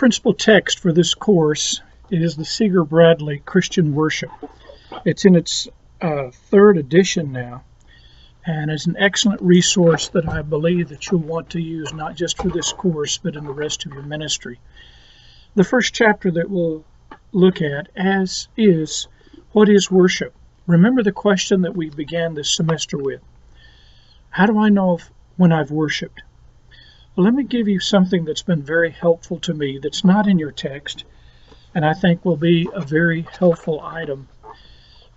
principal text for this course is the Seeger Bradley Christian Worship. It's in its third edition now, and is an excellent resource that I believe that you'll want to use not just for this course but in the rest of your ministry. The first chapter that we'll look at is what is worship? Remember the question that we began this semester with. How do I know when I've worshiped? Well, let me give you something that's been very helpful to me that's not in your text, and I think will be a very helpful item,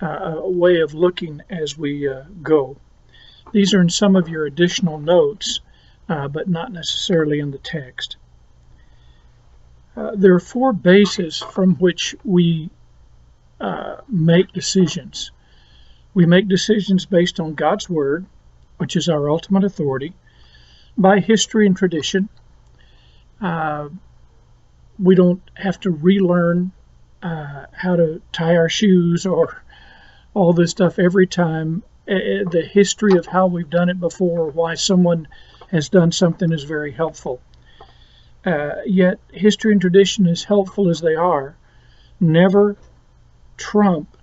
a way of looking as we go. These are in some of your additional notes, but not necessarily in the text. There are four bases from which we make decisions. We make decisions based on God's Word, which is our ultimate authority, by history and tradition. We don't have to relearn how to tie our shoes or all this stuff every time. The history of how we've done it before, why someone has done something, is very helpful. Yet history and tradition, as helpful as they are, never trump,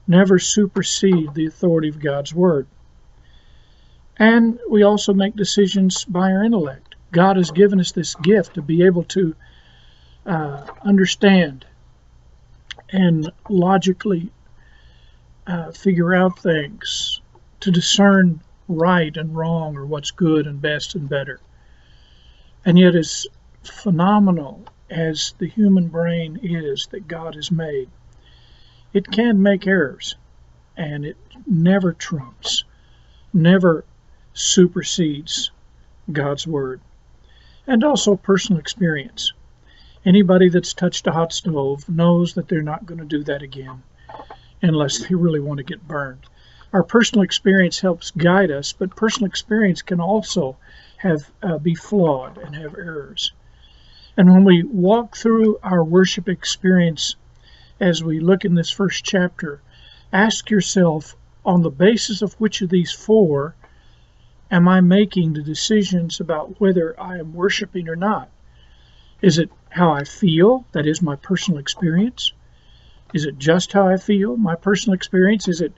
never supersede the authority of God's Word. And we also make decisions by our intellect. God has given us this gift to be able to understand and logically figure out things, to discern right and wrong, or what's good and best and better. And yet, as phenomenal as the human brain is that God has made, it can make errors, and it never trumps, never supersedes God's Word. And also personal experience. Anybody that's touched a hot stove knows that they're not going to do that again unless they really want to get burned. Our personal experience helps guide us, but personal experience can also be flawed and have errors. And when we walk through our worship experience, as we look in this first chapter, ask yourself, on the basis of which of these four am I making the decisions about whether I am worshiping or not? Is it how I feel, that is my personal experience? Is it just how I feel, my personal experience? Is it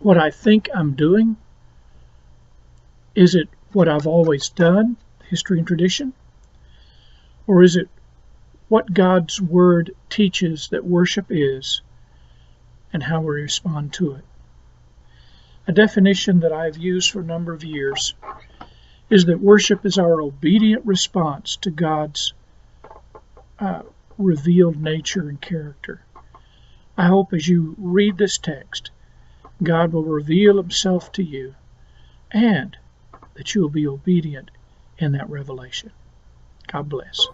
what I think I'm doing? Is it what I've always done, history and tradition? Or is it what God's Word teaches that worship is and how we respond to it? A definition that I've used for a number of years is that worship is our obedient response to God's revealed nature and character. I hope as you read this text, God will reveal Himself to you, and that you will be obedient in that revelation. God bless.